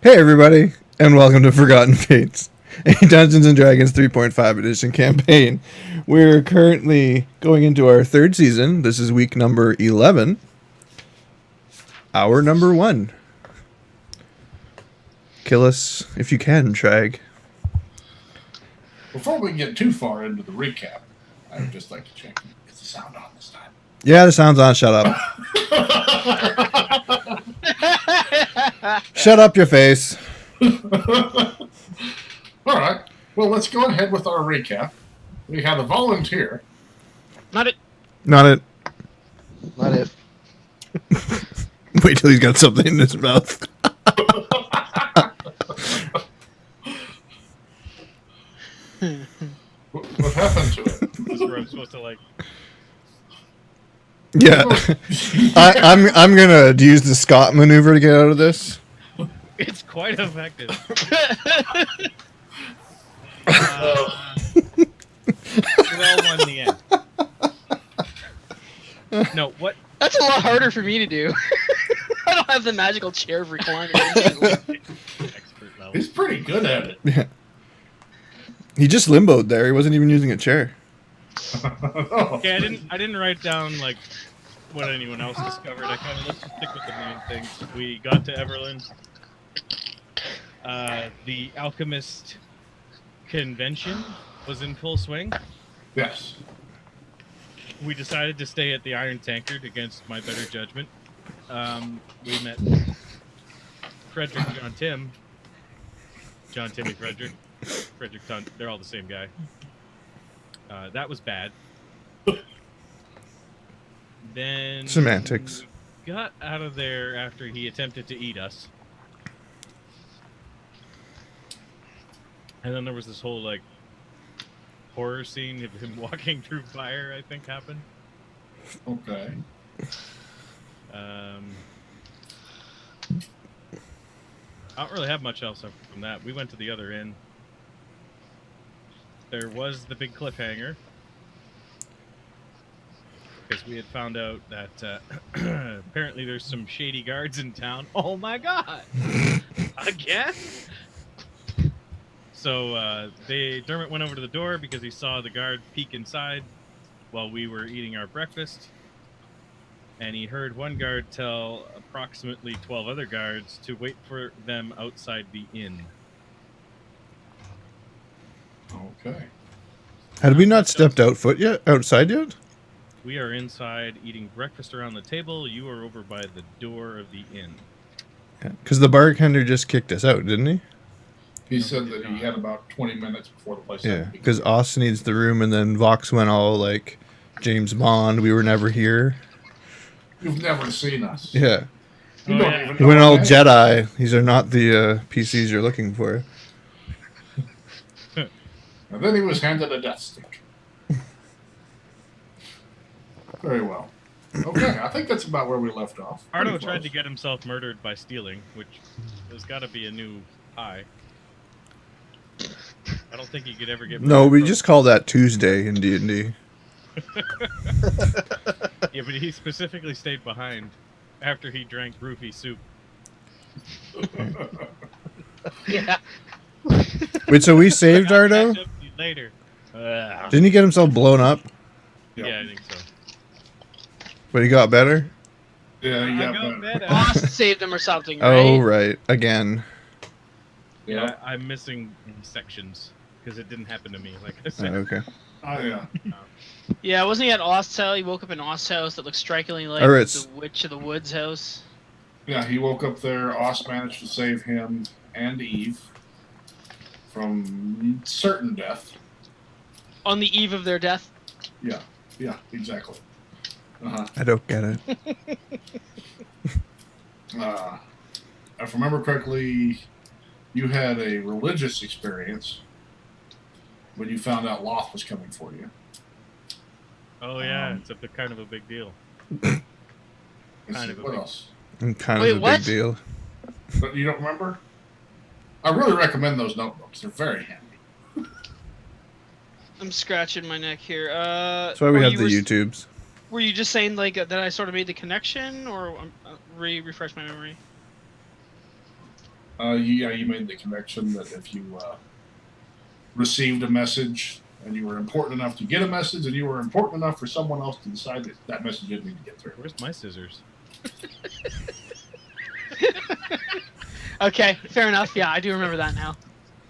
Hey everybody, and welcome to Forgotten Fates, a Dungeons & Dragons 3.5 edition campaign. We're currently going into our third season. This is week number 11. Hour number 1. Kill us if you can, Sragg. Before we get too far into the recap, I would just like to check, is the sound on this time? Yeah, the sound's on. Shut up. Shut up your face. All right. Well, let's go ahead with our recap. We had a volunteer. Not it. Not if. Wait till he's got something in his mouth. What happened to it? This is where I'm supposed to, like... Yeah. I'm gonna use the Scott maneuver to get out of this. It's quite effective. We all won the end. No, what? That's a lot harder for me to do. I don't have the magical chair of reclining. Expert level. He's pretty good at it. Yeah. He just limboed there. He wasn't even using a chair. Okay, I didn't write down like what anyone else discovered. I kind of let's just stick with the main things. We got to Everland. The alchemist convention was in full swing. Yes. We decided to stay at the Iron Tankard against my better judgment. We met Frederick, John Timmy Frederick, they're all the same guy. That was bad. Then Semantics. we got out of there after he attempted to eat us. And then there was this whole like horror scene of him walking through fire, I think happened. Okay. I don't really have much else from that. We went to the other inn. There was the big cliffhanger. Because we had found out that apparently there's some shady guards in town. Oh my god! Again? So Dermot went over to the door because he saw the guard peek inside while we were eating our breakfast. And he heard one guard tell approximately 12 other guards to wait for them outside the inn. Okay. Had we not stepped outside yet? We are inside eating breakfast around the table. You are over by the door of the inn. Because the bartender just kicked us out, didn't he? He said that he had about 20 minutes before the place. Yeah, because Austin needs the room, and then Vox went all like James Bond. We were never here. You've never seen us. Yeah. You don't even He know went our all name. Jedi. These are not the PCs you're looking for. And then he was handed a death stick. Very well. Okay, I think that's about where we left off. Ardo Pretty tried close. to get himself murdered by stealing, which has got to be a new high. I don't think he could ever get. No, murdered we from- just call that Tuesday in D&D. Yeah, but he specifically stayed behind after he drank roofie soup. Yeah. Wait, so we saved I'll Ardo? catch up with you later. Didn't he get himself blown up? Yeah, I think so. But he got better? Yeah, I yeah, got better. Boss saved him or something, right? Oh, right. Again. Yeah, I'm missing sections because it didn't happen to me. Like I said. Okay. Oh, yeah. Yeah, wasn't he at Ost's house? He woke up in Ost's house that looked strikingly like Alright. the Witch of the Woods house. Yeah, he woke up there. Oz managed to save him and Eve from certain death. On the eve of their death. Yeah, exactly. Uh-huh. I don't get it. If I remember correctly, you had a religious experience when you found out Loth was coming for you. Oh yeah, it's kind of a big deal. Let's Kind see, of a what big- else? I'm kind Wait, of a what? big deal. But you don't remember? I really recommend those notebooks. They're very handy. I'm scratching my neck here. That's why we have the YouTubes. Were you just saying like that I sort of made the connection, or refresh my memory? You made the connection that if you received a message and you were important enough to get a message and you were important enough for someone else to decide that that message didn't need to get through. Where's my scissors? Okay, fair enough. Yeah, I do remember that now.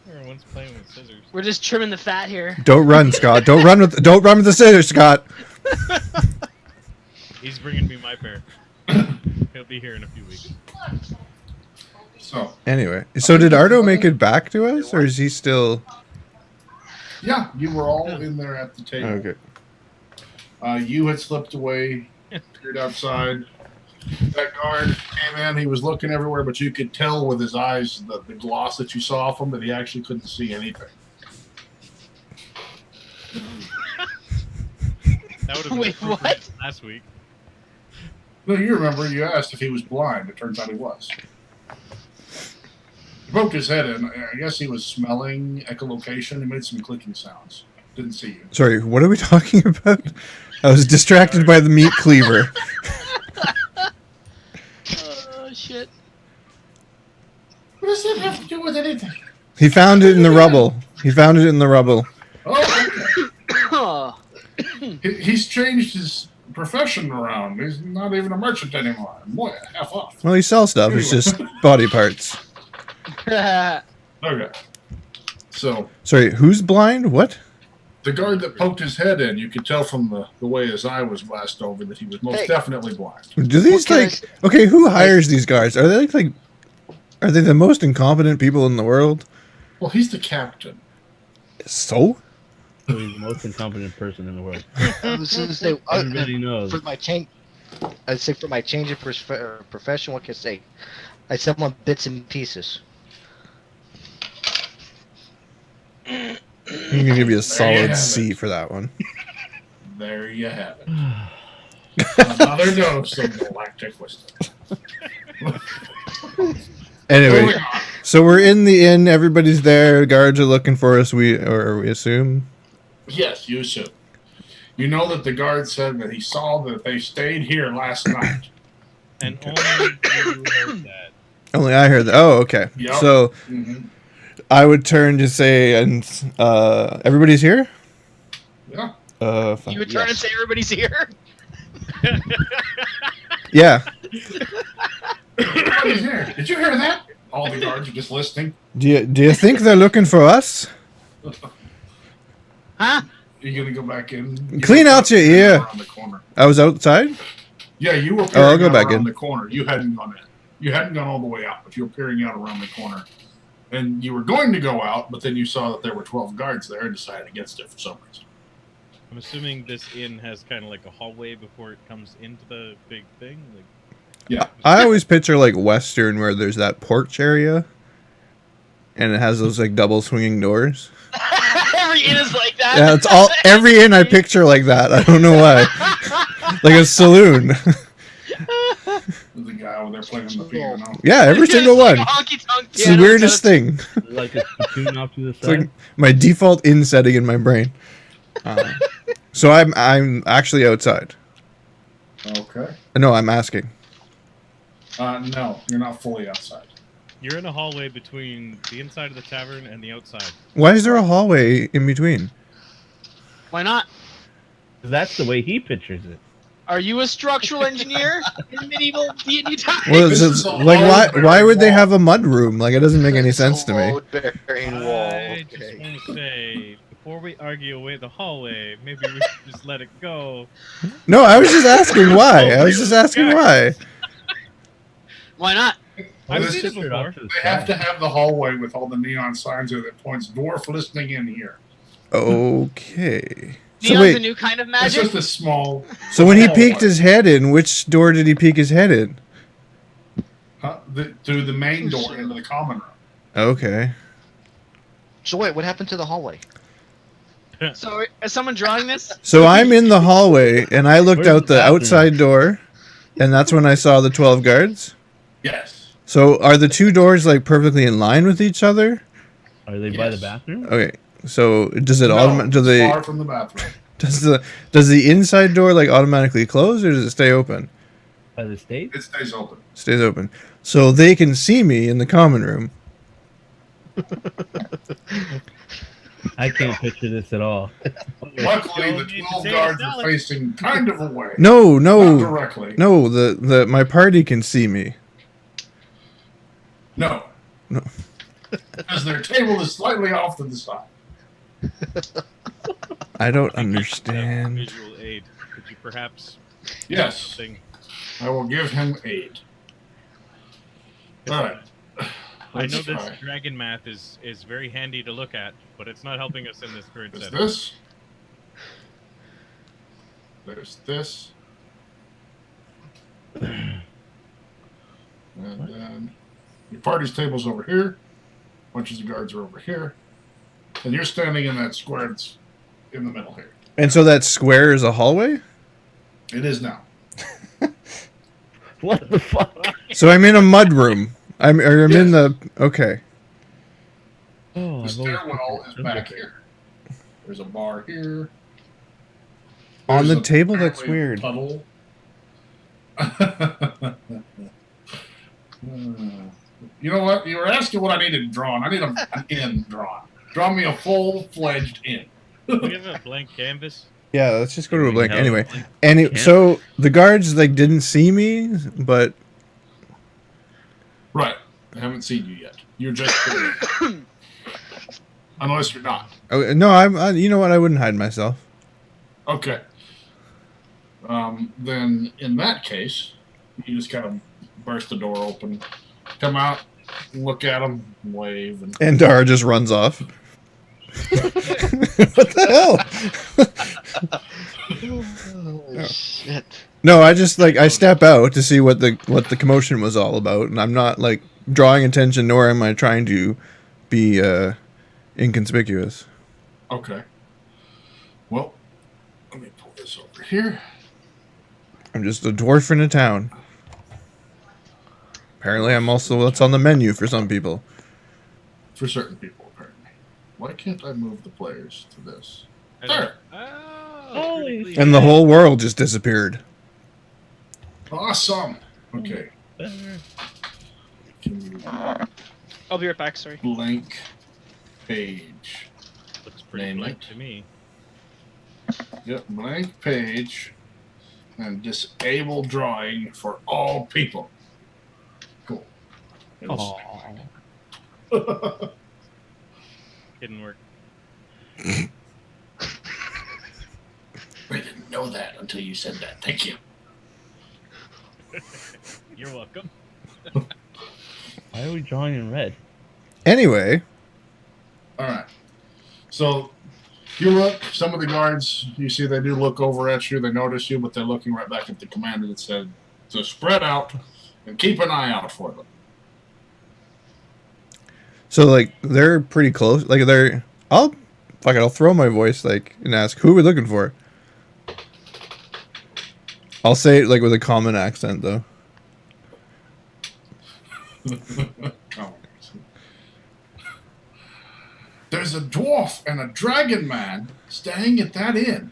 Everyone's playing with scissors. We're just trimming the fat here. Don't run, Scott. Don't run with the scissors, Scott. He's bringing me my pair. He'll be here in a few weeks. So, Anyway, so did Ardo make it back to us, or is he still? yeah, you were all in there at the table. Okay. You had slipped away, appeared outside. That guard came in. He was looking everywhere, but you could tell with his eyes, the gloss that you saw off him, that he actually couldn't see anything. That would have been Wait, appropriate what? last week. No, you remember you asked if he was blind. It turns out he was. He poked his head in. I guess he was smelling echolocation. He made some clicking sounds. Didn't see you. Sorry, what are we talking about? I was distracted by the meat cleaver. Oh shit. What does that have to do with anything? He found it in the rubble. Oh, okay. Oh. He's changed his profession around. He's not even a merchant anymore. Boy, half off. Well, he sells stuff. It's just body parts. Okay. So, Sorry, who's blind? What? the guard that poked his head in, you could tell from the way his eye was glassed over that he was most definitely blind. Do these What can I like? say? Okay, who hires these guards? Are they like? Are they the most incompetent people in the world? Well, he's the captain. So? So he's the most incompetent person in the world. I was gonna say, Everybody knows. for my change, I'd say for my change of profession, what can I say? I sell my bits and pieces. I'm gonna give you a There you solid have C it. for that one. There you have it. Another dose of galactic wisdom. Anyway, Moving on. so we're in the inn. Everybody's there. Guards are looking for us. We assume. Yes, you assume. You know that the guard said that he saw that they stayed here last night. And only you heard that. Only I heard that. Oh, okay. Yep. So Mm-hmm. I would turn to say, and everybody's here. Yeah. Fuck. You would turn and say everybody's here? Yeah. Everybody's here. Did you hear that? All the guards are just listening. Do you think they're looking for us? Huh? You're gonna go back in. Clean out your ear. Around the corner. I was outside. Yeah, you were. Oh, I'll go peering out back around in. the corner. You hadn't gone in. You hadn't gone all the way out, but you were peering out around the corner. And you were going to go out, but then you saw that there were 12 guards there and decided against it for some reason. I'm assuming this inn has kind of like a hallway before it comes into the big thing. Like, Yeah. I always picture like Western where there's that porch area, and it has those like double swinging doors. Every inn is like that. Yeah, it's all every inn I picture like that. I don't know why. Like a saloon. There's a guy over there playing on the piano. Yeah, every It's single like one. a honky-tonk It's the piano weirdest instead thing. Like a platoon off to the It's side. like my default in setting in my brain. So I'm actually outside. Okay. No, I'm asking. No, you're not fully outside. you're in a hallway between the inside of the tavern and the outside. Why is there a hallway in between? of- Why not? That's the way he pictures it. Are you a structural engineer in medieval D&D times? Well, This it's is a like load-bearing why would they wall. have a mud room? Like it doesn't make any sense to me. Load-bearing wall. I just Okay. want to say, before we argue away the hallway, maybe we should just let it go. No, I was just asking why. I was just asking why. Why not? I've This seen it is- Picture it before. off to the They have side. to have the hallway with all the neon signs that points dwarf listening in here. Okay. So Neon's a wait. new kind of It's magic? just a small. So when he hallway. peeked his head in, which door did he peek his head in? Through the main door into the common room. Okay. So wait, what happened to the hallway? So, is someone drawing this? So I'm in the hallway and I looked Where's out the the bathroom? outside door, and that's when I saw the 12 guards. Yes. So are the two doors like perfectly in line with each other? Are they by the Yes. bathroom? Okay. So does it No, do they far from the bathroom. does the inside door like automatically close or does it stay open? By the state? It stays open. Stays open. So they can see me in the common room, I can't picture this at all. Luckily, the 12 guards are facing kind of away. No, Not no, directly. no. The my party can see me. No. No. Because their table is slightly off to the side. I don't I think you should have understand. Visual aid. Could you perhaps Yes, something? I will give him aid. All right. I know Let's this try. dragon math is very handy to look at, but it's not helping us in this current There's setting. this. There's this. And then your party's table's over here. Bunches of guards are over here. And you're standing in that square that's in the middle here. And so that square is a hallway. It is now. What the fuck? So I'm in a mud room. I'm in the okay. Oh, The I've always stairwell is pictured back something. here. There's a bar here. On There's the table, that's apparently weird. Puddle. You know what? You were asking what I needed drawn. I need an inn drawn. Draw me a full-fledged inn. Do we have a blank canvas? Yeah, let's just go to a blank. No, Anyway, can't. so the guards like didn't see me, but Right. I haven't seen you yet. You're just unless you're not. oh, no, you know what? I wouldn't hide myself. Okay. Then in that case, you just kind of burst the door open, come out, look at them, wave, and And Dara just runs off. What the hell? Oh, shit. No, I just I step out to see what the commotion was all about, and I'm not like drawing attention, nor am I trying to be inconspicuous. okay. Well, let me pull this over here. I'm just a dwarf in a town. Apparently, I'm also what's on the menu for some people. For certain people, apparently. Why can't I move the players to this? I don't- There. Oh, Holy critically And the hit. whole world just disappeared. Awesome. Okay. Can you I'll be right back. Sorry. blank page? Looks pretty Name blank it. to me. Yep, blank page and disable drawing for all people. Cool. It'll Aw. Didn't work. I didn't know that until you said that. Thank you. You're welcome. Why are we drawing in red? Anyway, All right. So you look, some of the guards, you see they do look over at you. They notice you, but they're looking right back at the commander that said to spread out and keep an eye out for them. so like they're pretty close. Like I'll throw my voice and ask who are we looking for. I'll say it with a common accent though. Oh. There's a dwarf and a dragon man staying at that inn.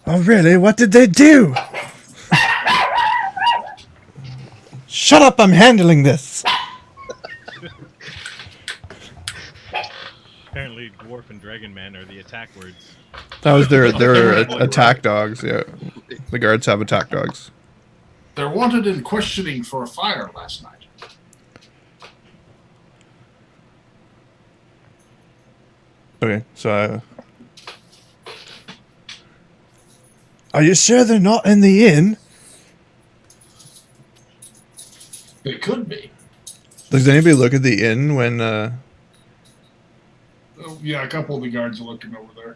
Oh really? What did they do? Shut up! I'm handling this. Apparently, dwarf and dragon man are the attack words. That was their attack dogs. Yeah, the guards have attack dogs. They're wanted in questioning for a fire last night. Okay, so are you sure they're not in the inn? They could be. Does anybody look at the inn when Oh, yeah, a couple of the guards are looking over there.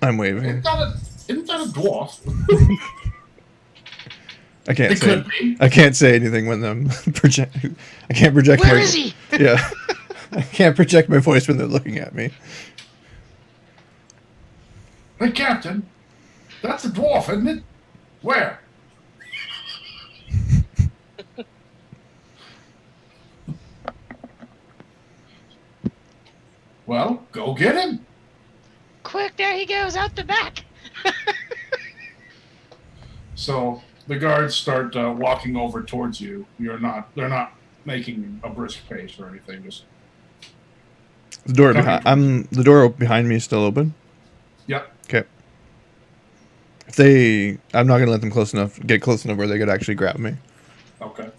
I'm waving? Isn't that a dwarf? I can't It say. could be. I can't say anything when I'm project. I can't project Where my. is he? Yeah, I can't project my voice when they're looking at me. Hey, Captain, that's a dwarf, isn't it? Where? Well, go get him. Quick, there he goes out the back. So the guards start walking over towards you. They're not making a brisk pace or anything. Just The door Coming behind. The door behind me is still open. yep. Okay. I'm not gonna let them get close enough where they could actually grab me. Okay.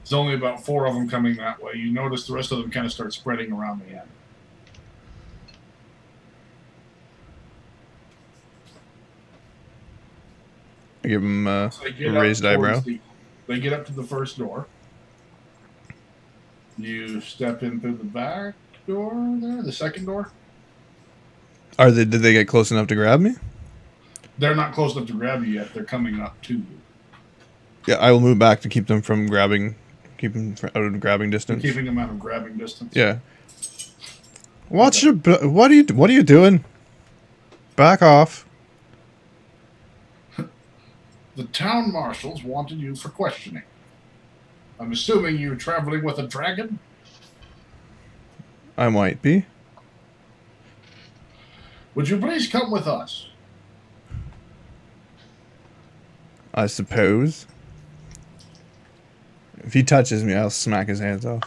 There's only about 4 of them coming that way. You notice the rest of them kind of start spreading around the end. I give them So they a get up raised towards eyebrow. They get up to the first door. You step in through the back door there, the second door. Did they get close enough to grab me? They're not close enough to grab you yet. They're coming up to you. Yeah, I will move back to keep them from grabbing. Keep them out of grabbing You're distance. keeping them out of grabbing distance. Yeah. What are you doing? Back off. The town marshals wanted you for questioning. I'm assuming you're traveling with a dragon? I might be. Would you please come with us? I suppose. If he touches me, I'll smack his hands off.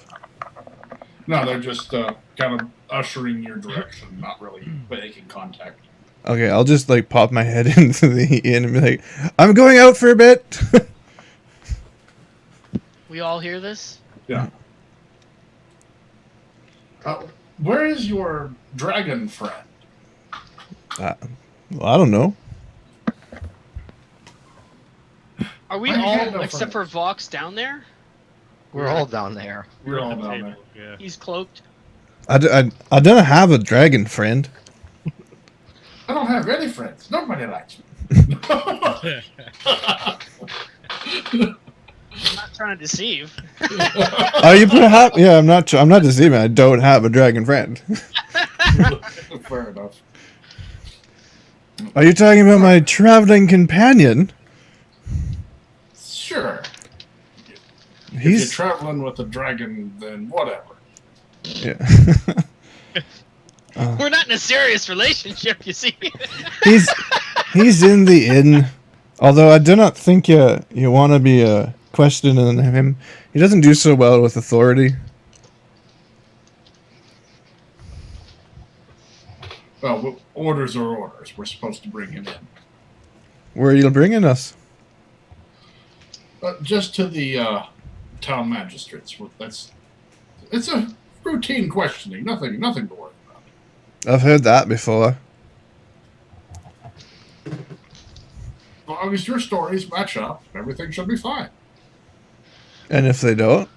No, they're just kind of ushering your direction, not really making contact. Okay, I'll just like pop my head into the inn and be like, "I'm going out for a bit." We all hear this? Yeah. Where is your dragon friend? Well, I don't know. Are we I had all, no except for Vox, down there? We're all down there. We're all at the down table, there. Yeah. He's cloaked. I don't have a dragon friend. I don't have any friends. Nobody likes me. I'm not trying to deceive. Are you perhaps? Yeah, I'm not. I'm not deceiving. I don't have a dragon friend. Fair enough. Are you talking about my traveling companion? Sure. If He's you're traveling with a dragon, then whatever. yeah. We're not in a serious relationship, you see. He's in the inn. Although I do not think you want to be questioning him. He doesn't do so well with authority. Well, orders are orders. We're supposed to bring him in. Where are you bringing us? Just to the town magistrates. It's a routine questioning. Nothing to worry about. I've heard that before. As long as your stories match up, everything should be fine. And if they don't,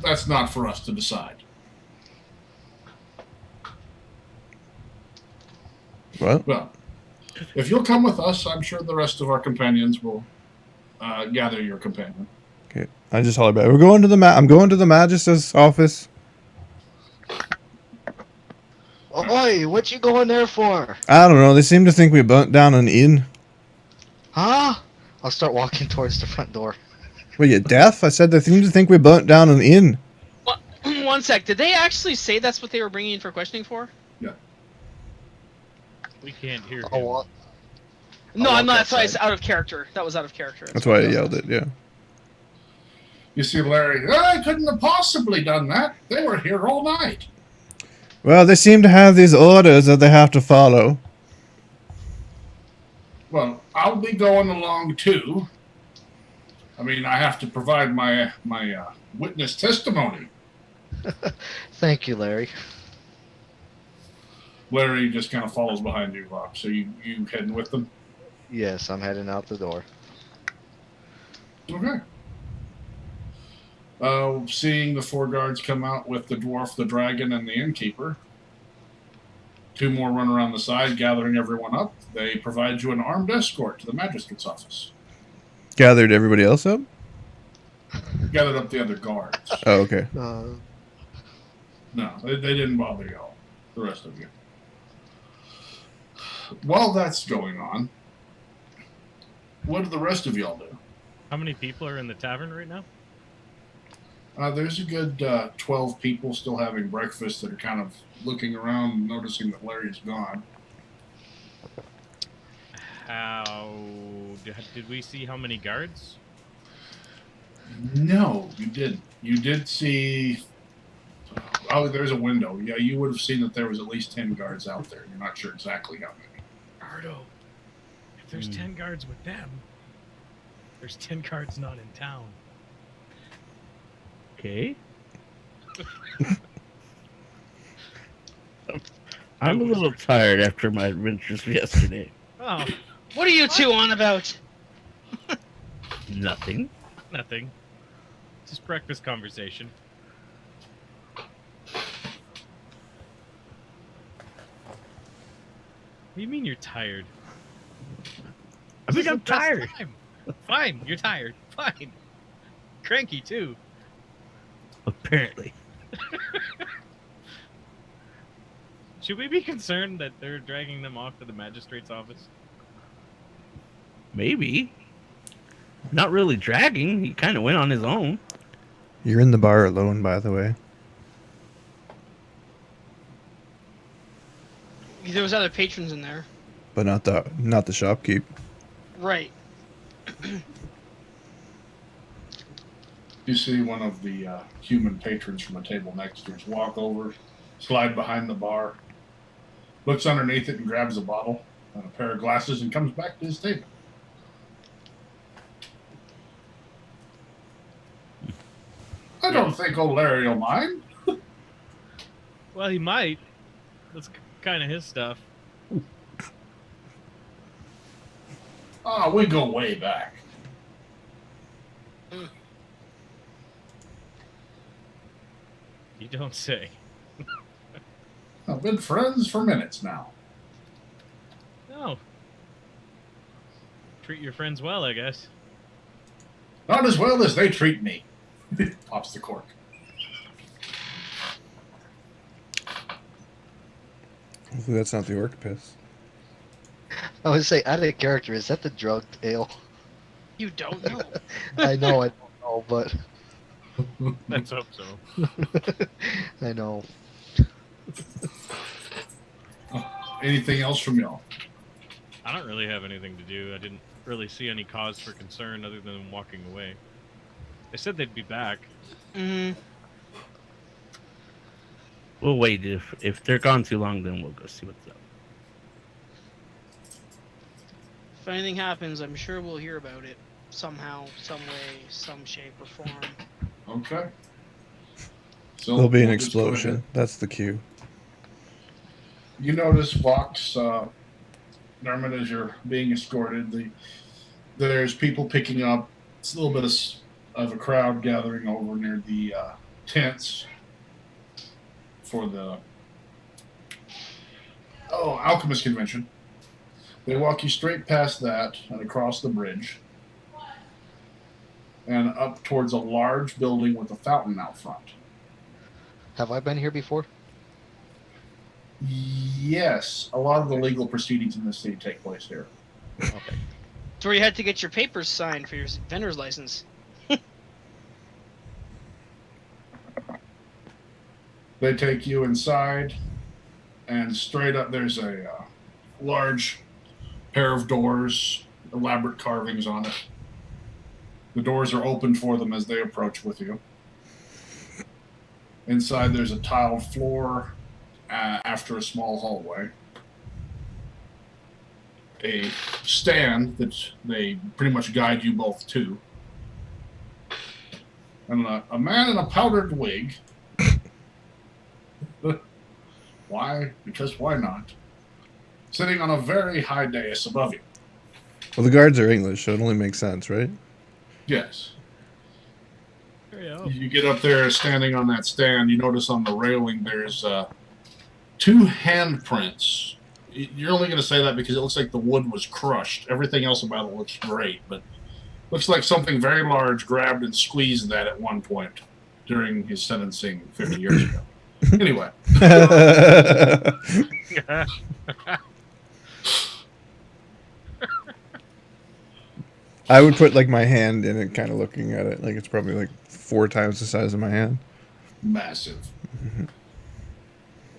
That's not for us to decide. well, If you'll come with us, I'm sure the rest of our companions will gather your companion. okay. I just holler back. We're going to the I'm going to the magistrate's office. Oi, what you going there for? I don't know. They seem to think we burnt down an inn. Huh? I'll start walking towards the front door. Were you deaf? I said they seem to think we burnt down an inn. One sec. Did they actually say that's what they were bringing in for questioning for? We can't hear him. Oh, what? No, I'll I'm walk not. Sorry, outside. it's out of character. That was out of character. That's why I yelled it. Yeah. You see Larry, I couldn't have possibly done that. They were here all night. Well, they seem to have these orders that they have to follow. Well, I'll be going along too. I mean, I have to provide my witness testimony. Thank you, Larry. Larry just kind of follows behind you, Rob. So you heading with them? Yes, I'm heading out the door. Okay. Seeing the 4 guards come out with the dwarf, the dragon, and the innkeeper. 2 more run around the side, gathering everyone up. They provide you an armed escort to the magistrate's office. Gathered everybody else up. Gathered up the other guards. Oh, okay. No, they didn't bother y'all. The rest of you. While that's going on, what do the rest of y'all do? How many people are in the tavern right now? There's a good 12 people still having breakfast that are kind of looking around, noticing that Larry's gone. How did we see how many guards? No, you didn't. You did see. Oh, there's a window. Yeah, you would have seen that there was at least 10 guards out there. You're not sure exactly how many. Ardo, if there's 10 guards with them, there's 10 guards not in town. Okay. I'm a little tired after my adventures yesterday. Oh, What are you two on about? Nothing. nothing. Just breakfast conversation. What do you mean you're tired? I think I'm This is the best tired. time. Fine, you're tired. Fine. Cranky too. Apparently. Should we be concerned that they're dragging them off to the magistrate's office? Maybe. Not really dragging. He kind of went on his own. You're in the bar alone, by the way. There was other patrons in there. But not the shopkeep. Right. You see one of the human patrons from a table next to us walk over, slide behind the bar, looks underneath it and grabs a bottle and a pair of glasses and comes back to his table. I don't think old Larry will mind. Well, he might. That's kind of his stuff. Ah, we go way back. You don't say. I've been friends for minutes now. No. Treat your friends well, I guess. Not as well as they treat me. Pops the cork. Hopefully that's not the orc piss. I would say, out of character, is that the drugged ale? You don't know. I know, I don't know, but Let's hope so. I know. Anything else from y'all? I don't really have anything to do. I didn't really see any cause for concern other than walking away. They said they'd be back. Mm-hmm. We'll wait. If they're gone too long, then we'll go see what's up. If anything happens, I'm sure we'll hear about it somehow, some way, some shape or form. Okay. So There'll be an we'll just go explosion. ahead. That's the cue. You notice Vox, Dermot, as you're being escorted, there's people picking up. It's a little bit of a crowd gathering over near the tents for the Alchemist Convention. They walk you straight past that and across the bridge and up towards a large building with a fountain out front. Have I been here before? Yes, a lot of the legal proceedings in this city take place here. Okay. It's where you had to get your papers signed for your vendor's license. They take you inside, and straight up there's a large pair of doors, elaborate carvings on it. The doors are opened for them as they approach with you. Inside there's a tiled floor after a small hallway. A stand that they pretty much guide you both to. And a man in a powdered wig. Why? Because why not? Sitting on a very high dais above you. Well, the guards are English, so it only makes sense, right? Yes. Hurry up. You get up there, standing on that stand. You notice on the railing there's two handprints. You're only going to say that because it looks like the wood was crushed. Everything else about it looks great, but looks like something very large grabbed and squeezed that at one point during his sentencing 50 years ago. Anyway. I would put like my hand in it, kind of looking at it. Like it's probably like 4 times the size of my hand. Massive.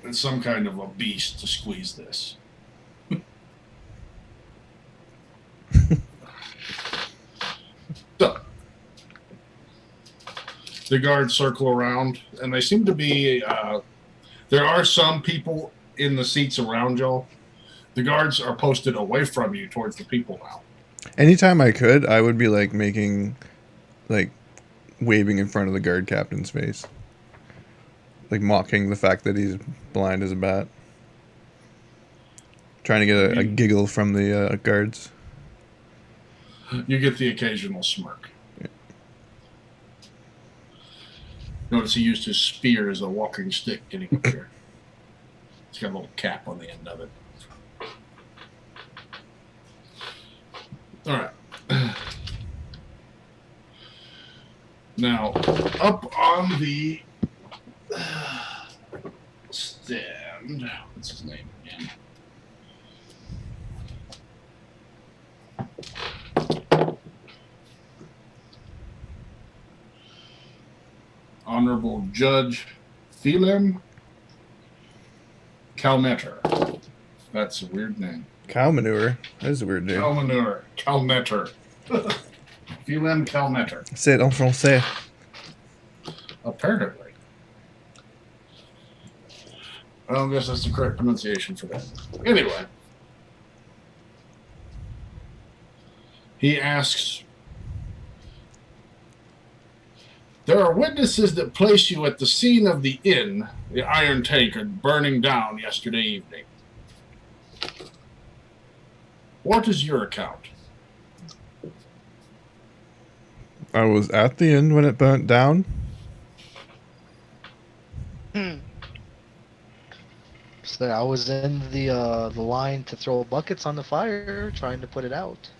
It's some kind of a beast to squeeze this. So, The guards circle around, and they seem to be. There are some people in the seats around y'all. The guards are posted away from you towards the people now. Anytime I could, I would be like making, like, waving in front of the guard captain's face, like mocking the fact that he's blind as a bat, trying to get a giggle from the guards. You get the occasional smirk. Notice he used his spear as a walking stick getting up here. It's got a little cap on the end of it. All right. Now, up on the stand, what's his name again? Honorable Judge Phelim Calmeter. That's a weird name. Cow manure. That is a weird name. Calmanure. Calmeter. Phelim Calmeter. Say it en français. Apparently. I don't guess that's the correct pronunciation for that. Anyway. He asks, there are witnesses that place you at the scene of the inn, the Iron Tanker, burning down yesterday evening. What is your account? I was at the inn when it burnt down. So I was in the line to throw buckets on the fire, trying to put it out.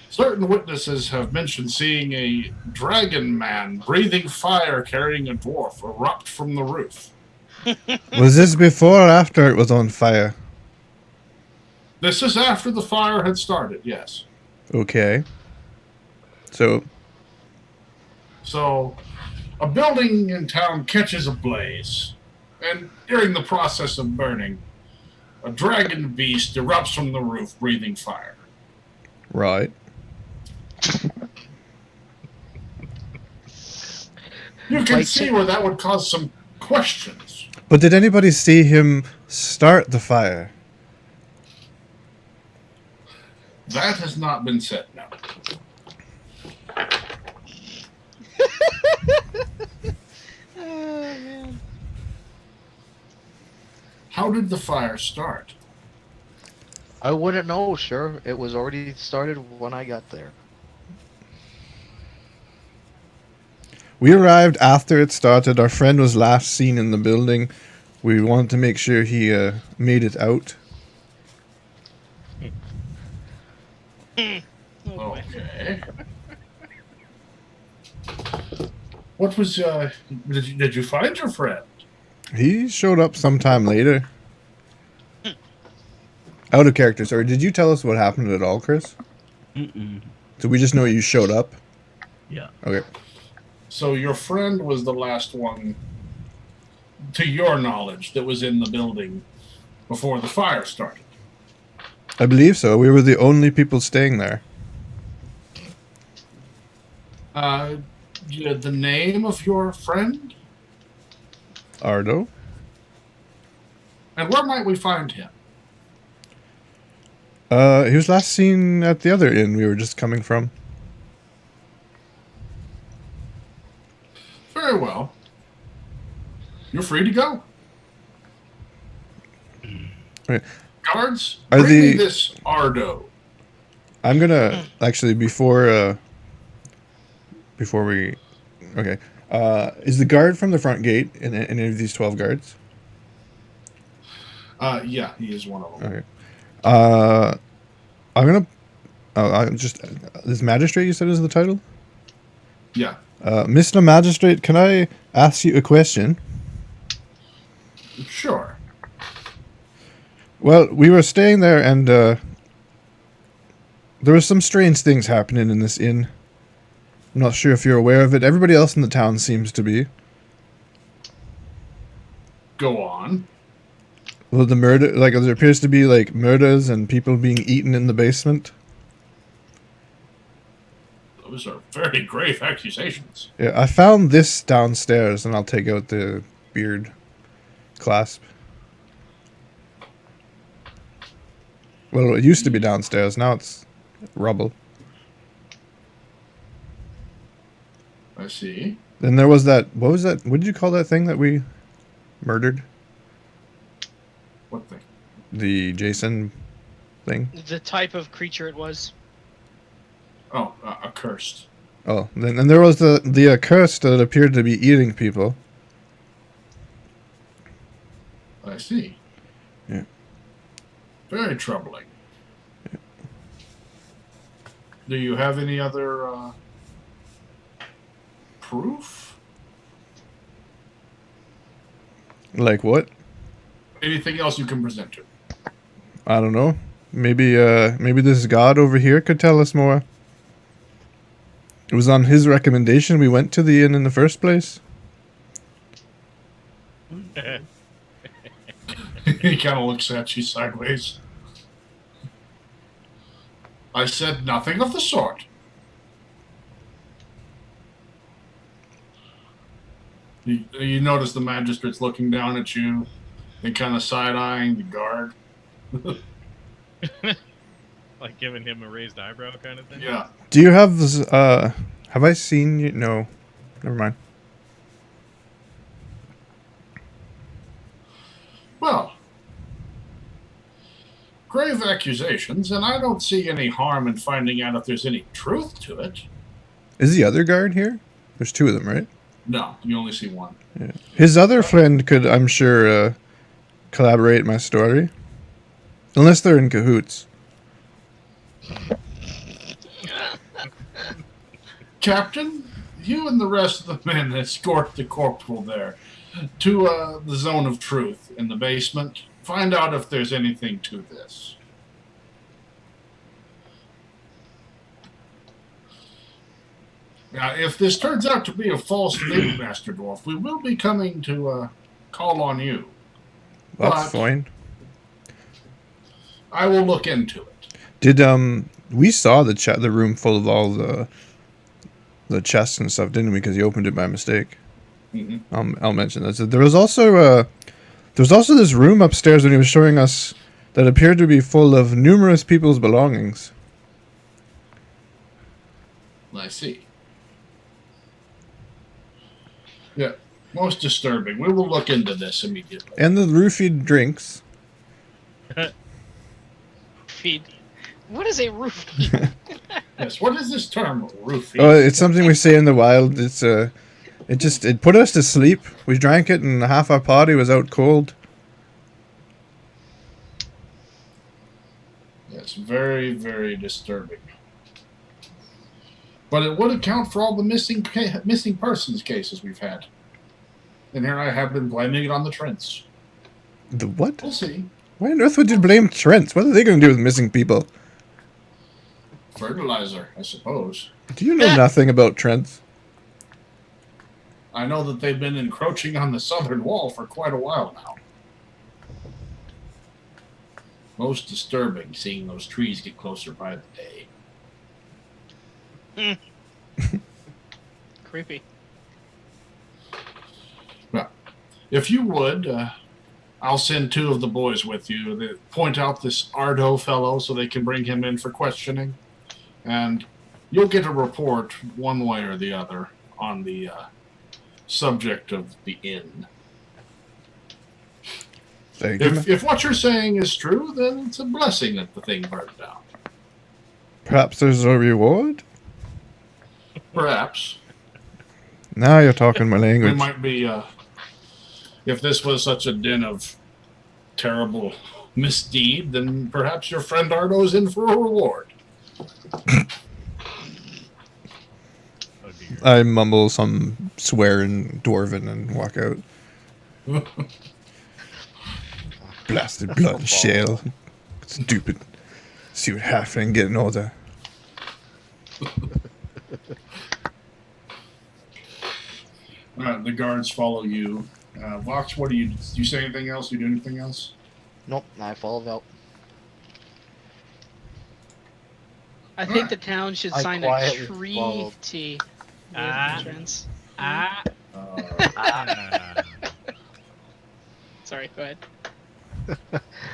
Certain witnesses have mentioned seeing a dragon man breathing fire carrying a dwarf erupt from the roof. Was this before or after it was on fire? This is after the fire had started, yes. Okay. So, a building in town catches ablaze, and during the process of burning, a dragon beast erupts from the roof breathing fire. right. You can see where that would cause some questions. But did anybody see him start the fire? That has not been said, no. Oh, man. How did the fire start? I wouldn't know, sir. It was already started when I got there. We arrived after it started. Our friend was last seen in the building. We wanted to make sure he made it out. Oh, boy. Okay. What was, did you find your friend? He showed up sometime later. Out of character. Sorry, did you tell us what happened at all, Chris? Mm-mm. So we just know you showed up? Yeah. Okay. So your friend was the last one, to your knowledge, that was in the building before the fire started. I believe so. We were the only people staying there. The name of your friend? Ardo? And where might we find him? He was last seen at the other inn we were just coming from. Very well. You're free to go. Right. Guards, Are bring me the- this Ardo. I'm gonna actually before we okay. Is the guard from the front gate in any of these 12 guards? Yeah, he is one of them. Okay. I'm gonna. I just this magistrate you said is the title. Yeah. Mr. Magistrate, can I ask you a question? Sure. Well, we were staying there, and there were some strange things happening in this inn. I'm not sure if you're aware of it. Everybody else in the town seems to be. Go on. Well, the murder, like, there appears to be, like, murders and people being eaten in the basement. Those are very grave accusations. Yeah, I found this downstairs, and I'll take out the beard clasp. Well, it used to be downstairs. Now it's rubble. I see. Then there was that. What was that? What did you call that thing that we murdered? What thing? The Jason thing. The type of creature it was. Oh, accursed. Oh, then there was the accursed that appeared to be eating people. I see. Yeah. Very troubling. Yeah. Do you have any other proof? Like what? Anything else you can present to? I don't know. Maybe this god over here could tell us more. It was on his recommendation we went to the inn in the first place. He kind of looks at you sideways. I said nothing of the sort. You notice the magistrate's looking down at you and kind of side-eyeing the guard. Like giving him a raised eyebrow kind of thing? Yeah. Do you have this, have I seen you? No. Never mind. Well, grave accusations, and I don't see any harm in finding out if there's any truth to it. Is the other guard here? There's two of them, right? No, you only see one. Yeah. His other friend could, I'm sure, collaborate my story. Unless they're in cahoots. Captain, you and the rest of the men escort the corporal there to the zone of truth in the basement. Find out if there's anything to this. Now, if this turns out to be a false lead, Master Dwarf, we will be coming to call on you. That's But fine. I will look into it. Did we saw the room full of all the chests and stuff, didn't we? Because he opened it by mistake. Mm-hmm. I'll mention that. So there was also this room upstairs when he was showing us that appeared to be full of numerous people's belongings. I see. Yeah, most disturbing. We will look into this immediately. And the roofied drinks. Feed. What is a roof? Yes, what is this term, roofie? Oh, it's something we say in the wild. It's it put us to sleep. We drank it, and half our party was out cold. Yes, very, very disturbing. But it would account for all the missing persons cases we've had. And here I have been blaming it on the Trents. The what? We'll see. Why on earth would you blame Trents? What are they going to do with missing people? Fertilizer, I suppose. Do you know nothing about Trents? I know that they've been encroaching on the southern wall for quite a while now. Most disturbing, seeing those trees get closer by the day. Creepy. Well, if you would, I'll send two of the boys with you to point out this Ardo fellow so they can bring him in for questioning. And you'll get a report one way or the other on the subject of the inn. Thank you. If what you're saying is true, then it's a blessing that the thing burned down. Perhaps there's a reward? Perhaps. Now you're talking my It language. might be, if this was such a den of terrible misdeed, then perhaps your friend Ardo's in for a reward. Oh dear. I mumble some swear in Dwarven and walk out. Blasted blood shell. Stupid. See what Halfling getting older. The guards follow you. Vox, what do you say anything else? You do anything else? Nope, I followed out. I think the town should I sign a quietly followed. treaty with Ah. entrance. Ah. Sorry, go ahead.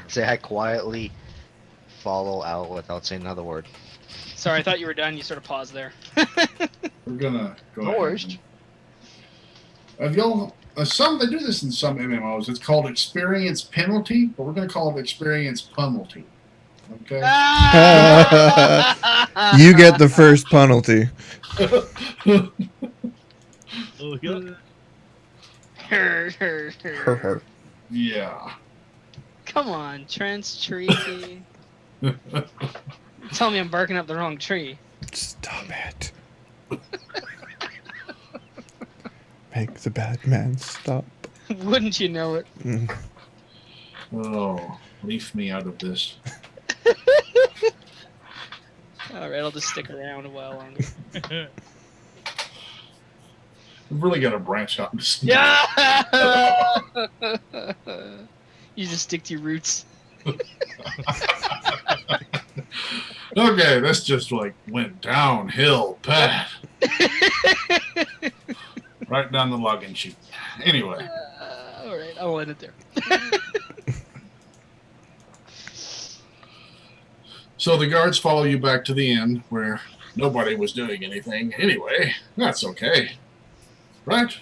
Say I quietly follow out without saying another word. Sorry, I thought you were done. You sort of paused there. We're gonna go. No ahead worries. and- Have y'all? Some they do this in some MMOs. It's called experience penalty, but we're gonna call it experience penalty. Okay. You get the first penalty. Oh, yeah. Yeah. Come on, Trent's treaty. Tell me I'm barking up the wrong tree. Stop it. Make the bad man stop. Wouldn't you know it? Mm. Oh, leave me out of this. Alright, I'll just stick around a while longer. We've really got to branch out. Yeah! You just stick to your roots. Okay, this just like went downhill bad. Right down the login sheet. Anyway. Alright, I'll end it there. So the guards follow you back to the inn where nobody was doing anything. Anyway, that's okay. Right?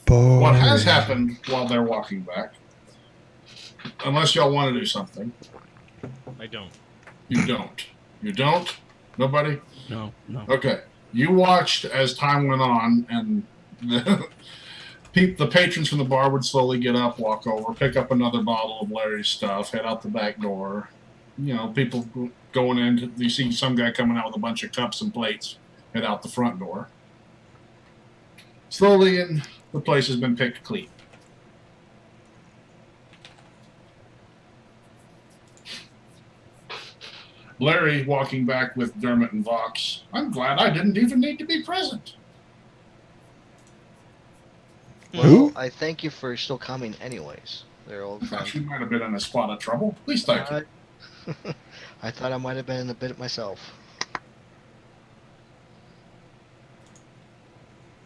Boring. What has happened while they're walking back, unless y'all want to do something, I don't. you don't. You don't? Nobody? No. Okay. You watched as time went on, and the patrons from the bar would slowly get up, walk over, pick up another bottle of Larry's stuff, head out the back door. You know, people going in. You see some guy coming out with a bunch of cups and plates, head out the front door. Slowly, and the place has been picked clean. Larry walking back with Dermot and Vox. I'm glad I didn't even need to be present. Well, Who? I thank you for still coming anyways. They're old I thought friends. you might have been in a spot of trouble. Please thank you. I thought I might have been in a bit myself.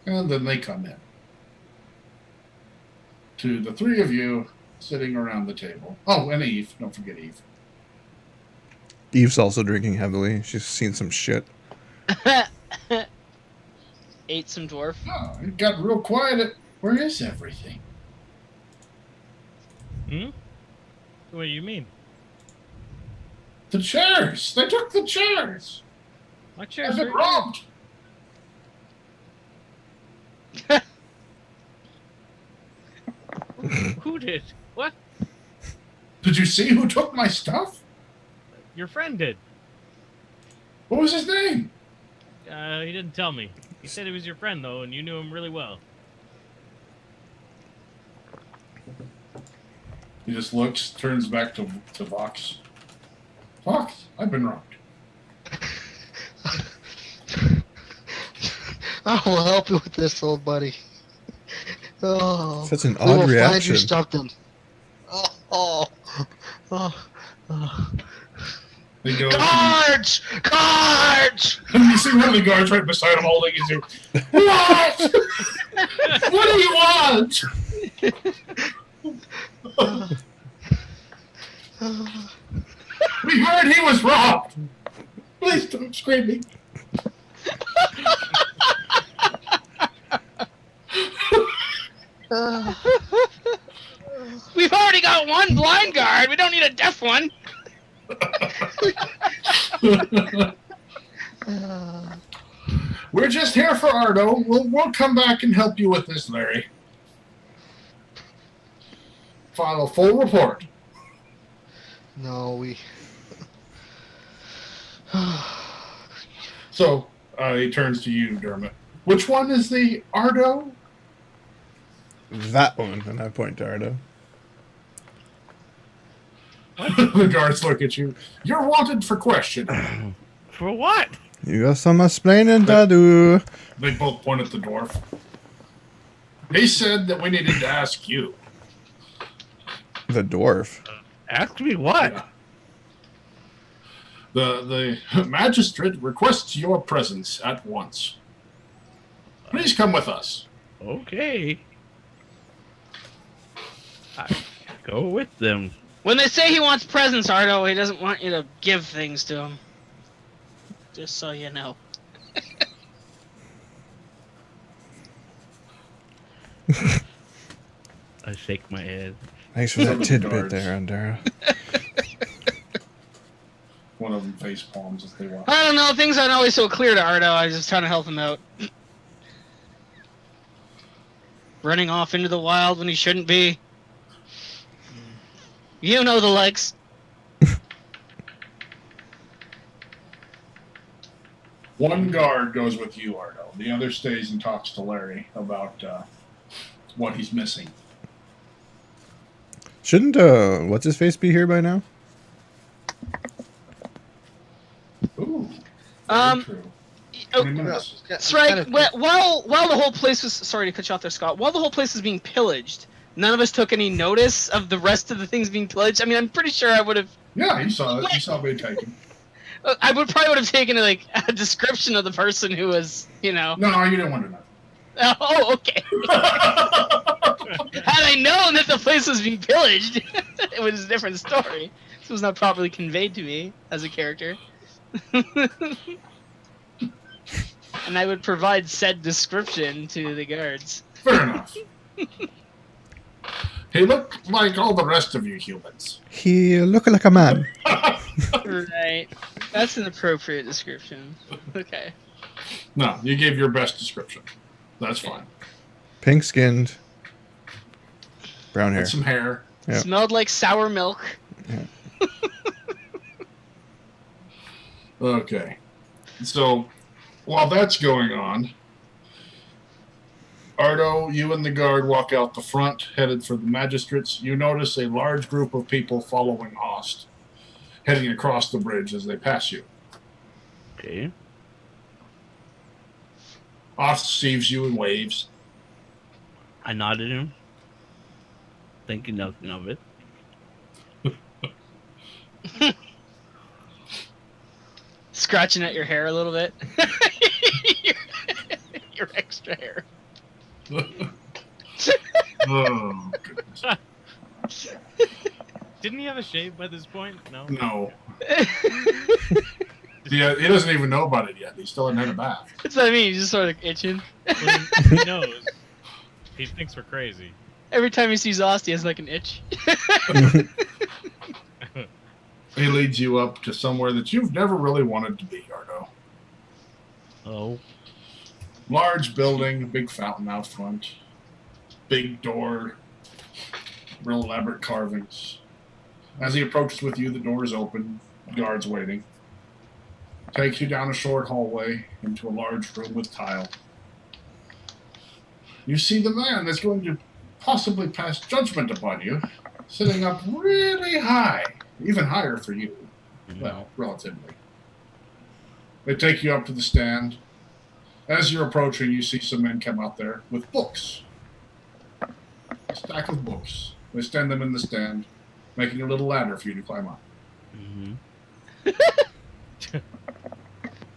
And then they come in. To the three of you sitting around the table. Oh, and Eve. Don't forget Eve. Eve's also drinking heavily. She's seen some shit. Ate some dwarf. Oh, it got real quiet. Where is everything? What do you mean? The chairs. They took the chairs. My chair's I've been right robbed. here. Who did? What? Did you see who took my stuff? Your friend did. What was his name? He didn't tell me. He said he was your friend, though, and you knew him really well. He just looks, turns back to Vox. Vox, I've been robbed. I will help you with this, old buddy. Oh, Such an we will odd find you reaction. something. Oh. They go. Guards! Guards! And you see one of the guards right beside him holding his ear. What? What do you want? We heard he was robbed. Please stop screaming. We've already got one blind guard. We don't need a deaf one. We're just here for Ardo. We'll come back and help you with this, Larry. File a full report. No, we. So he turns to you, Dermot. Which one is the Ardo? That one. And I point to Ardo. The guards look at you. You're wanted for questioning. For what? You got some explaining to do. They both point at the dwarf. He said that we needed to ask you. The dwarf. Ask me what? Yeah. The magistrate requests your presence at once. Please come with us. Okay. I go with them. When they say he wants presents, Ardo, he doesn't want you to give things to him. Just so you know. I shake my head. Thanks for that tidbit there, Andara. One of them face palms as they walk. I don't know, things aren't always so clear to Ardo. I was just trying to help him out. Running off into the wild when he shouldn't be. You know the likes. One guard goes with you, Ardo. The other stays and talks to Larry about what he's missing. Shouldn't what's his face be here by now? Ooh. Um, True. 20 Oh, minutes. Sragg, while the whole place was sorry to cut you off there, Scott. While the whole place was being pillaged, none of us took any notice of the rest of the things being pillaged. I mean, I'm pretty sure I would have. Yeah, you saw it. You saw me taken. I would probably have taken like a description of the person who was, you know. No, you didn't want to know. Oh, okay. Had I known that the place was being pillaged, it was a different story. This was not properly conveyed to me as a character. And I would provide said description to the guards. Fair enough. He looked like all the rest of you humans. He look like a man. Right. That's an appropriate description. Okay. No, you gave your best description. That's fine. Pink skinned. Brown hair. Had some hair. Yeah. Smelled like sour milk. Okay. So, while that's going on, Ardo, you and the guard walk out the front, headed for the magistrates. You notice a large group of people following Host, heading across the bridge as they pass you. Okay. Host sees you and waves. I nodded him, thinking nothing of it. Scratching at your hair a little bit. your extra hair. Oh, goodness. Didn't he have a shave by this point? No. No. Yeah, he doesn't even know about it yet. He still hasn't had a bath. That's what I mean. He's just sort of itching. Well, he knows. He thinks we're crazy. Every time he sees Ost, he has like an itch. He leads you up to somewhere that you've never really wanted to be, Ardo. Oh. Large building, big fountain out front, big door, real elaborate carvings. As he approaches with you, the door is open, guards waiting. Takes you down a short hallway into a large room with tile. You see the man that's going to possibly pass judgment upon you, sitting up really high, even higher for you. Well, relatively. They take you up to the stand. As you're approaching, you see some men come out there with books. A stack of books. They stand them in the stand, making a little ladder for you to climb up. Mm-hmm.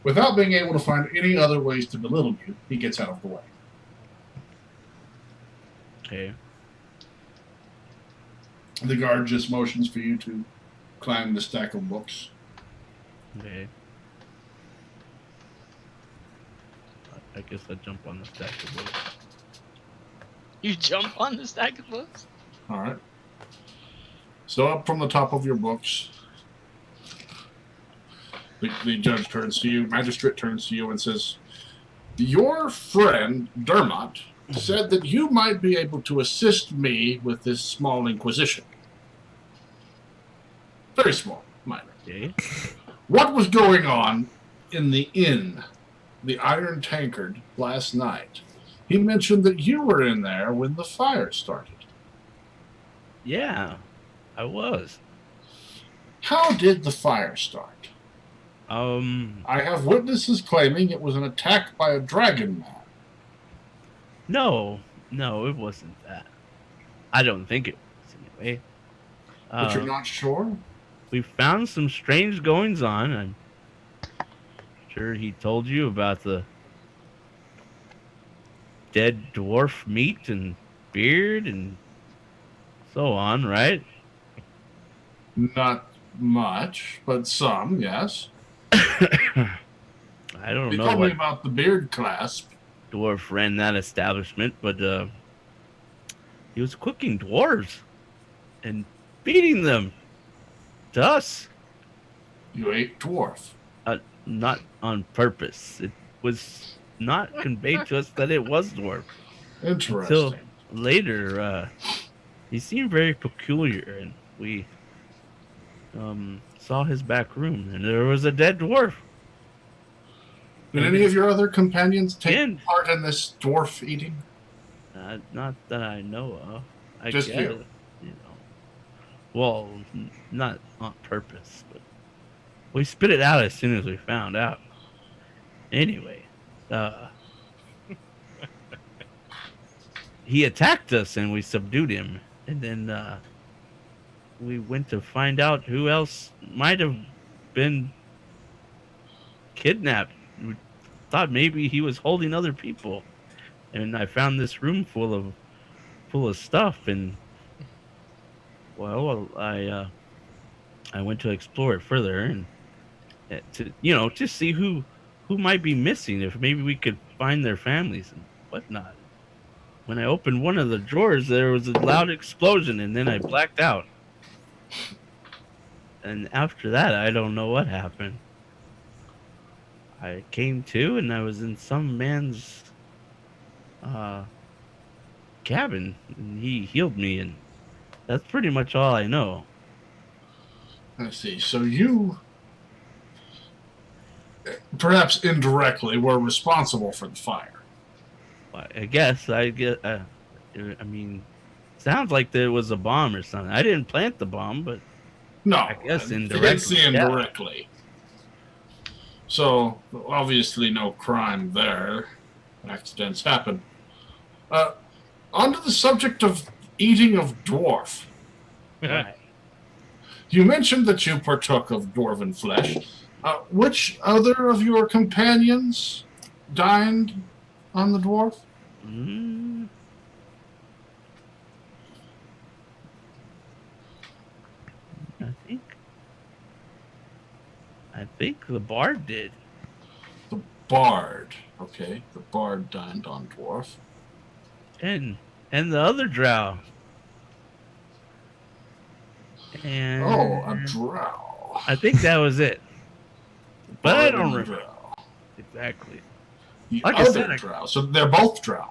Without being able to find any other ways to belittle you, he gets out of the way. Okay. The guard just motions for you to climb the stack of books. Okay. I guess I jump on the stack of books. You jump on the stack of books? All right. So up from the top of your books, the judge turns to you, magistrate turns to you and says, "Your friend, Dermot, said that you might be able to assist me with this small inquisition. Very small, minor. Okay. What was going on in the inn, the Iron Tankard, last night? He mentioned that you were in there when the fire started. Yeah, I was. How did the fire start? I I have witnesses claiming it was an attack by a dragon man. No, it wasn't that. I don't think it was anyway. But you're not sure? we found some strange goings on. I'm sure he told you about the dead dwarf meat and beard and so on, right? Not much, but some, yes. I don't He know told me what about the beard clasp. dwarf ran that establishment, but he was cooking dwarves and feeding them to us. You ate dwarf. Not on purpose. It was not conveyed to us that it was dwarf. Interesting. Until later, he seemed very peculiar, and we saw his back room, and there was a dead dwarf. Did any of your other companions take Again. part in this dwarf eating? Not that I know of. I Just guess, you. you know. Well, not on purpose, but we spit it out as soon as we found out. Anyway, he attacked us and we subdued him, and then we went to find out who else might have been kidnapped. We thought maybe he was holding other people, and I found this room full of stuff, and well, I went to explore it further and to see who might be missing, if maybe we could find their families and whatnot. When I opened one of the drawers, there was a loud explosion, and then I blacked out. And after that, I don't know what happened. I came to, and I was in some man's cabin, and he healed me, and that's pretty much all I know. I see. So you, perhaps indirectly, were responsible for the fire. I guess I get. I mean, sounds like there was a bomb or something. I didn't plant the bomb, but No, I guess it's indirectly. the indirectly. So obviously, no crime there. Accidents happen. Onto the subject of eating of dwarf. Right. You mentioned that you partook of dwarven flesh. Which other of your companions dined on the dwarf? I think the bard did. The bard. Okay, the bard dined on dwarf. And the other drow. And A drow. I think that was it. But I Bard don't and remember drow. exactly. The Like I other said, drow. So they're both drow.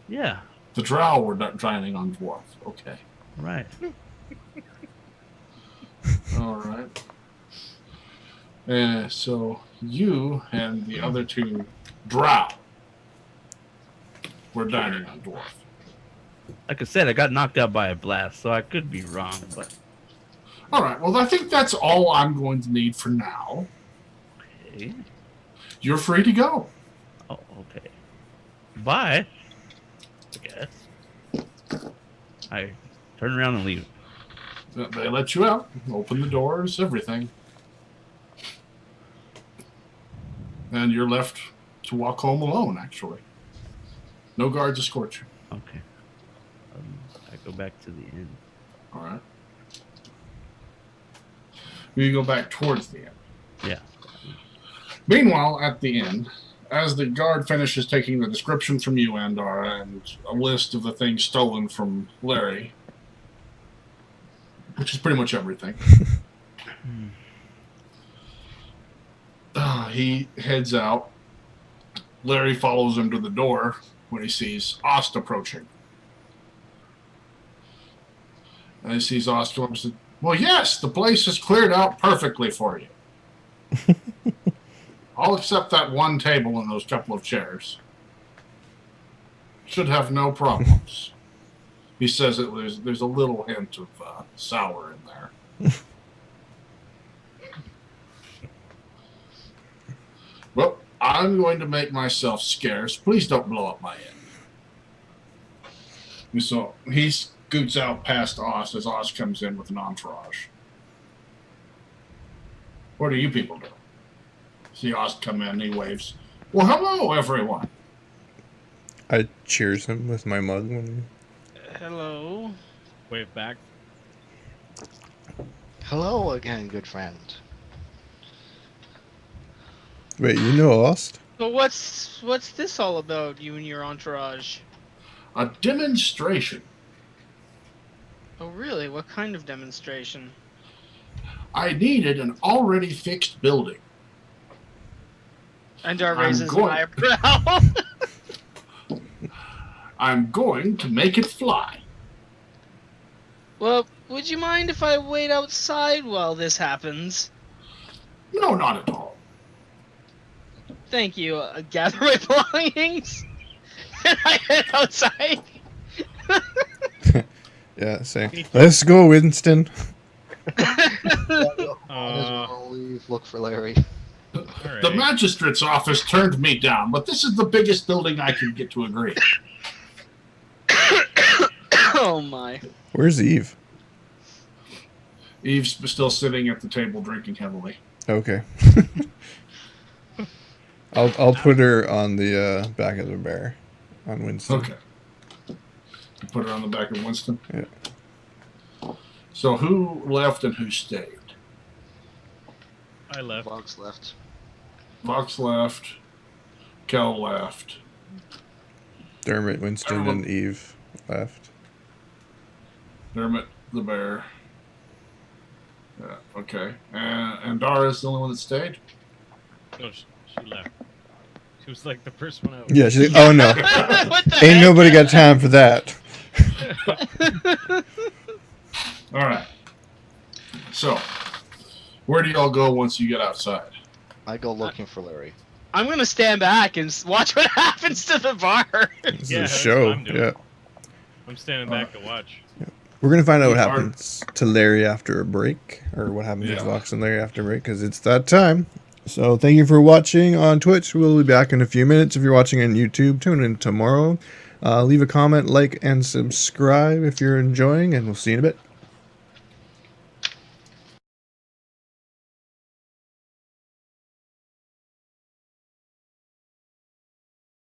Yeah, The drow were dining on dwarf. Okay. right. All right. So you and the other two drow were dining on dwarf. Like I said, I got knocked out by a blast, so I could be wrong, but All right. Well, I think that's all I'm going to need for now. okay. You're free to go. Oh, okay. Bye. I guess. I turn around and leave. They let you out, open the doors, everything. And you're left to walk home alone, actually. No guards escort you. Okay. I go back to the inn. All right. You go back towards the inn. Yeah. Meanwhile, at the inn, as the guard finishes taking the description from you, Andara, and a list of the things stolen from Larry, which is pretty much everything, he heads out. Larry follows him to the door when he sees Ost approaching. And he sees Ost and says, "Well, yes, the place is cleared out perfectly for you. All except that one table and those couple of chairs. Should have no problems." He says there's a little hint of sour in there. Well, I'm going to make myself scarce. Please don't blow up my inn. And so he scoots out past Oz as Oz comes in with an entourage. What do you people do? See Oz come in, he waves. Well, hello, everyone. I cheers him with my mug. Hello. Wave back. Hello again, good friend. Wait, you know Lost? So what's this all about, you and your entourage? A demonstration. Oh, really? What kind of demonstration? I needed an already fixed building. Andara I'm raises an going- eyebrow. I'm going to make it fly. Well, would you mind if I wait outside while this happens? No, not at all. Thank you. Gather my belongings, and I head outside. Yeah, say, let's go, Winston. I'll leave, look for Larry. All The right. magistrate's office turned me down, but this is the biggest building I can get to agree. Oh my. Where's Eve? Eve's still sitting at the table drinking heavily. Okay. I'll put her on the back of the bear, on Winston. Okay. You put it on the back of Winston? Yeah. So who left and who stayed? I left. Fox left. Fox left. Kel left. Dermot, Winston, and Eve left. Dermot the bear. Yeah, okay. And Dara's the only one that stayed? No, she left. She was like the first one out. Yeah, she's like, oh no, What the ain't heck? nobody got time for that. All right. So, where do y'all go once you get outside? I go looking for Larry. I'm gonna stand back and watch what happens to the bar. This Yeah, is a that's show. what I'm doing. Yeah. I'm standing back to watch. We're going to find out what You are- happens to Larry after a break, or what happens with Yeah. Vox and Larry after a break, because it's that time. So thank you for watching on Twitch. We'll be back in a few minutes. If you're watching on YouTube, tune in tomorrow. Leave a comment, like, and subscribe if you're enjoying, and we'll see you in a bit.